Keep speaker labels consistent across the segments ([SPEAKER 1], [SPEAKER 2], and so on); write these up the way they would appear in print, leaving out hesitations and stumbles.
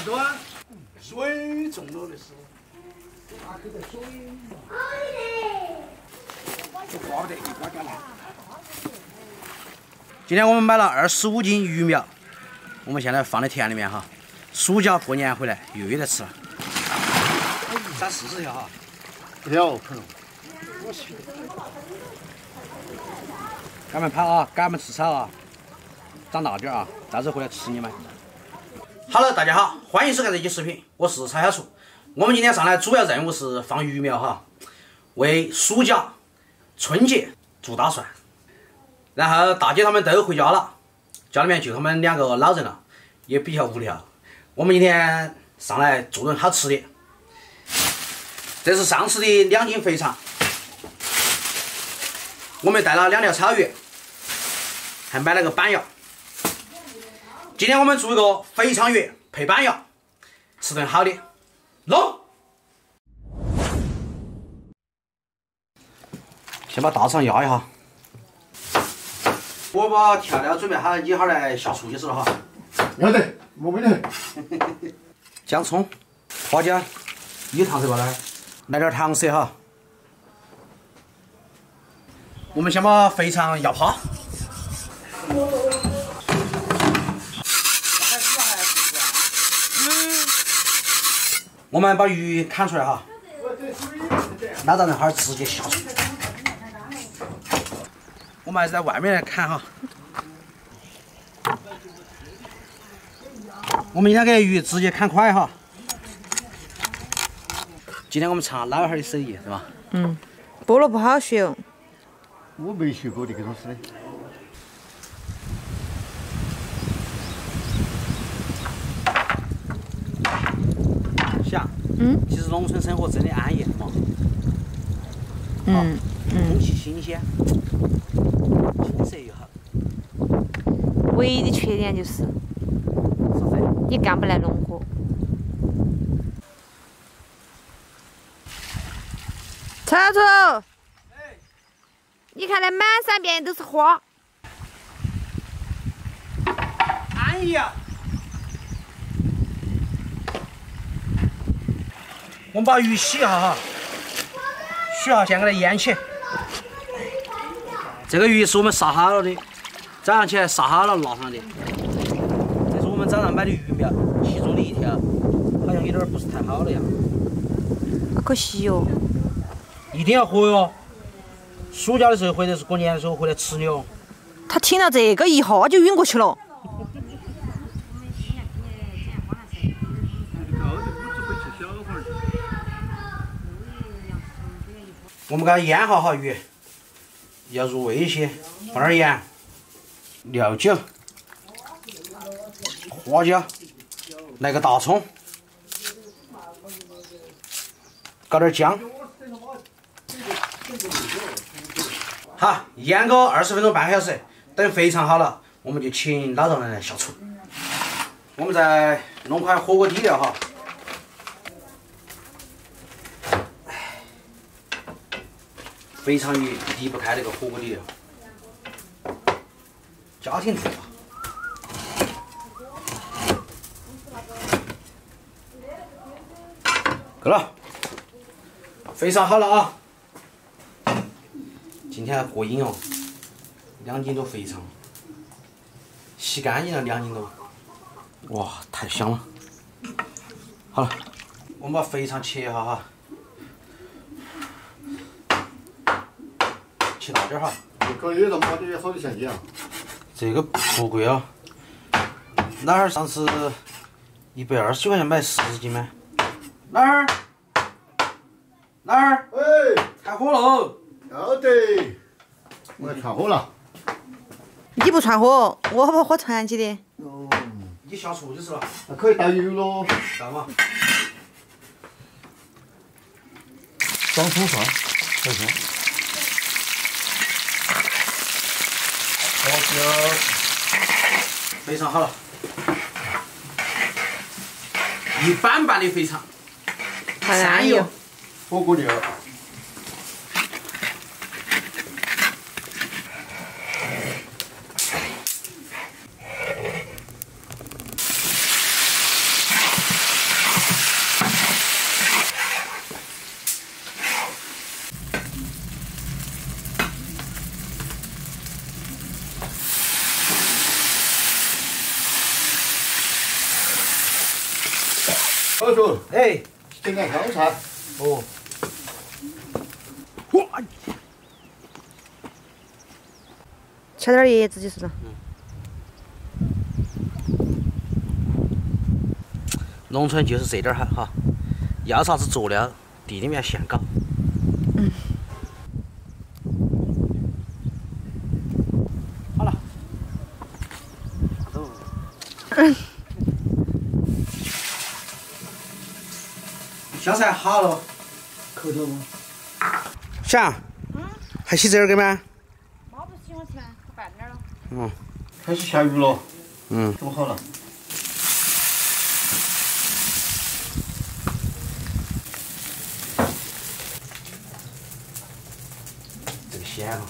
[SPEAKER 1] 端，水中了的是。
[SPEAKER 2] 打开的水。
[SPEAKER 1] 这挂不得，挂掉了。
[SPEAKER 3] 今天我们买了25斤鱼苗，我们现在放在田里面哈。暑假过年回来又有得吃了。咱40条哈。
[SPEAKER 1] 不条可能。
[SPEAKER 3] 赶们跑啊，赶们吃草啊，长大点啊，到时候回来吃你们。Hello， 大家好，欢迎收看这期视频，我是蔡小厨。我们今天上来主要任务是放鱼苗哈，为暑假、春节做打算。然后大姐他们都回家了，家里面就他们2个老人了，也比较无聊。我们今天上来做顿好吃的。这是上次的2斤肥肠，我们带了2条草鱼，还买了个板药。今天我们做一个肥肠鱼配板药，吃顿好的。弄！先把大肠压一下。我把调料准备好，一会儿来下厨就是了哈。
[SPEAKER 1] 要得，没问题。
[SPEAKER 3] 姜葱、花椒，有糖色吧？来点糖色哈。我们先把肥肠压趴。我们把鱼砍出来哈，捞到那哈儿直接下厨。我们还是在外面来砍哈。我们今天给鱼直接砍块哈。今天我们尝老汉儿的手艺是吧？
[SPEAKER 4] 菠萝不好学哦。
[SPEAKER 1] 我没学过这个东西。
[SPEAKER 3] 想，其实农村生活真的安逸嘛。空气新鲜，青色又好。
[SPEAKER 4] 唯一的缺点就是你干不来农活。臭臭，你看那满山遍野都是花。
[SPEAKER 3] 安逸啊！我们把鱼洗一下哈，洗下先给它腌起。这个鱼是我们杀好了的，早上起来杀好了拿上的。这是我们早上买的鱼苗，其中的一条，好像有点不是太好了呀。
[SPEAKER 4] 好可惜哟。
[SPEAKER 3] 一定要活哟！暑假的时候或者是过年的时候回来吃的哦。
[SPEAKER 4] 他听到这个一下就晕过去了。
[SPEAKER 3] 我们给它腌下哈鱼，要入味一些，放点盐、料酒、花椒，来个大葱，搞点姜。好，腌个20分钟半个小时，等肥肠好了，我们就请老丈人来下厨。我们再弄块火锅底料哈。肥肠鱼离不开这个火锅底料，家庭做法。够了，肥肠好了啊！今天过瘾哦，2斤多肥肠，洗干净了2斤多，哇，太香了！好了，我们把肥肠切一下哈。切大点哈，
[SPEAKER 1] 可以，他妈的好多钱一样。
[SPEAKER 3] 这个不贵啊，老汉儿上次120块钱买40斤吗？老汉儿，老汉儿，
[SPEAKER 1] 哎，
[SPEAKER 3] 开火喽！
[SPEAKER 1] 要得，我要串火了。
[SPEAKER 4] 你不串火，我把火串起的。
[SPEAKER 1] 哦，
[SPEAKER 3] 你下厨就是了。
[SPEAKER 1] 那可以倒油喽。
[SPEAKER 3] 倒嘛。
[SPEAKER 1] 装葱蒜，好香。
[SPEAKER 3] 花椒，肥肠好了，一板板的肥肠，
[SPEAKER 4] 蘸油，
[SPEAKER 1] 火锅料。老周，
[SPEAKER 3] 哎，
[SPEAKER 1] 整点香菜。
[SPEAKER 3] 哦。哇！
[SPEAKER 4] 切点叶子就是了。
[SPEAKER 3] 农村就是这点儿哈，要啥子佐料，地里面现搞。好了。走。香菜好了，
[SPEAKER 1] 口头吗？
[SPEAKER 3] 想，还洗这儿给吗？
[SPEAKER 4] 妈不喜欢吃吗？喝半点了。
[SPEAKER 1] 开始下雨了。煮好了。
[SPEAKER 3] 这个鲜啊！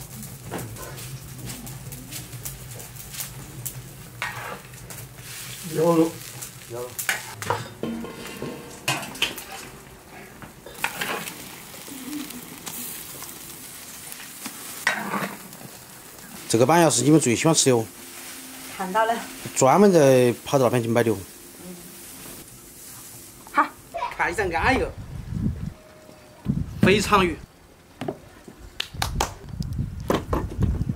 [SPEAKER 1] 有了。
[SPEAKER 3] 有了。这个板鸭是你们最喜欢吃的哦。
[SPEAKER 4] 看到了。
[SPEAKER 3] 专门在跑到那边去买的哦。
[SPEAKER 4] 好，
[SPEAKER 3] 看一张安逸了。肥肠鱼。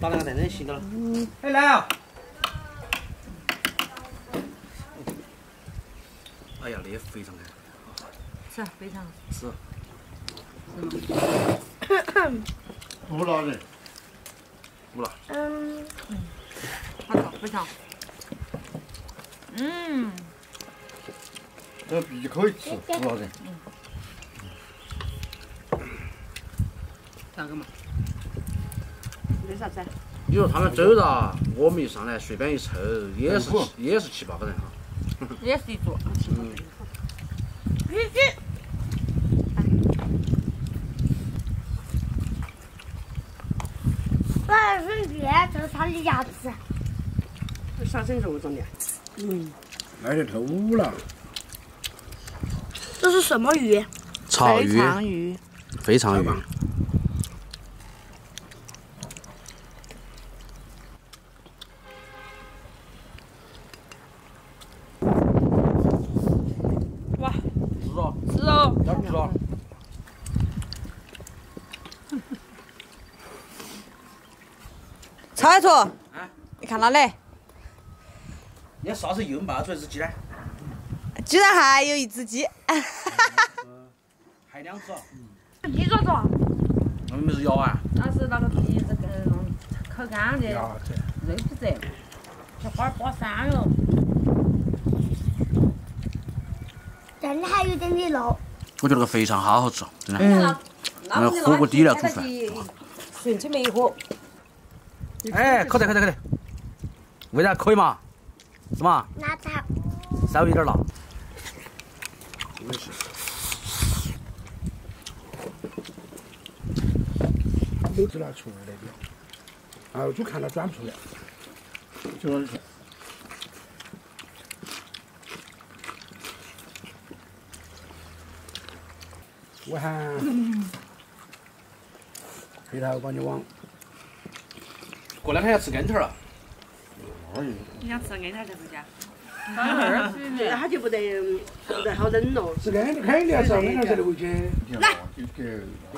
[SPEAKER 3] 打两个蛋蛋行了。哎，来啊！哎呀，那肥肠看。
[SPEAKER 4] 是非常。
[SPEAKER 3] 是。
[SPEAKER 1] 不辣的。
[SPEAKER 3] 不辣。
[SPEAKER 4] 好的，非常。
[SPEAKER 1] 这必可以吃，不辣的。
[SPEAKER 4] 看个嘛。没啥子。
[SPEAKER 3] 你说他们走了，我们一上来随便一凑，也是7、8个人哈。
[SPEAKER 4] 也是一桌。
[SPEAKER 5] 那是鱼，这是它的牙齿。
[SPEAKER 6] 啥成肉中的？
[SPEAKER 1] 卖得透了。
[SPEAKER 5] 这是什么鱼？
[SPEAKER 3] 潮鱼。
[SPEAKER 4] 肥肠鱼。
[SPEAKER 3] 肥肠鱼。
[SPEAKER 4] 哇，
[SPEAKER 3] 吃了，
[SPEAKER 4] 是哦。
[SPEAKER 3] 要不吃了。
[SPEAKER 4] 曹海图，你看哪里？
[SPEAKER 3] 你啥时候又冒出来只鸡呢？
[SPEAKER 4] 居然还有一只鸡。
[SPEAKER 3] 还2只啊？
[SPEAKER 5] 鸡爪爪。
[SPEAKER 3] 那没是鸭啊？
[SPEAKER 4] 那是那个皮子跟那种口干的肉皮子，小花扒散了。
[SPEAKER 5] 这里还有点的肉。
[SPEAKER 3] 我觉得那个肥肠好好吃，真的。那火锅底料煮饭。
[SPEAKER 6] 顺前面一喝。
[SPEAKER 3] 哎，可得。味道可以嘛？是嘛？
[SPEAKER 5] 那它
[SPEAKER 3] 稍微有点辣。
[SPEAKER 1] 都知道出来那边，啊，我就看到转不出来，就那里去。我喊回头把你往。
[SPEAKER 3] 过2天要吃跟头了。
[SPEAKER 4] 你想吃跟头才回家？
[SPEAKER 6] 那他就不得好冷了。
[SPEAKER 1] 是跟头肯定要上跟头才能回去。
[SPEAKER 5] 来，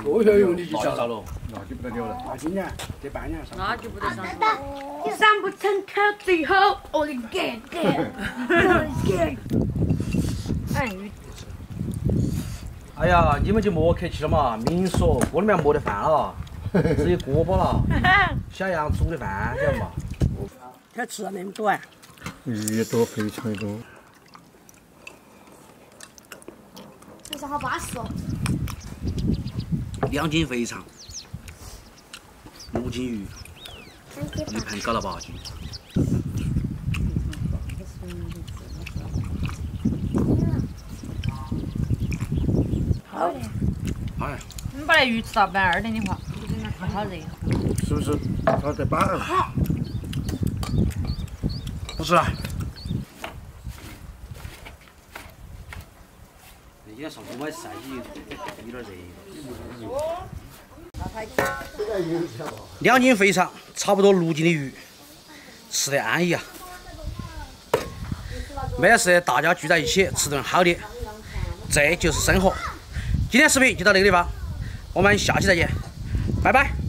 [SPEAKER 1] 多少用你就
[SPEAKER 3] 着
[SPEAKER 1] 晓
[SPEAKER 3] 了。
[SPEAKER 1] 那就不得了了。那今年这半年上。
[SPEAKER 4] 那就不得上。
[SPEAKER 5] 上不成口，最后我的哥哥。
[SPEAKER 3] 哎呀，你们就莫客气了嘛，明说锅里面没得饭了，只有锅巴了。小杨煮的饭，晓得嘛？
[SPEAKER 6] 他吃了那么多啊？
[SPEAKER 1] 鱼多，肥肠多。
[SPEAKER 5] 这是好巴适哦。
[SPEAKER 3] 2斤肥肠，6斤鱼，一盘搞了8斤。
[SPEAKER 5] 好的。
[SPEAKER 3] 哎，
[SPEAKER 4] 你把那鱼吃到120度的话，好热。
[SPEAKER 1] 是不是？好在板儿。
[SPEAKER 3] 不是了。今天上午买晒起有点热。2斤肥肠，差不多6斤的鱼，吃得安逸啊！没事，大家聚在一起吃顿好的，这就是生活。今天视频就到这个地方，我们下期再见，拜拜。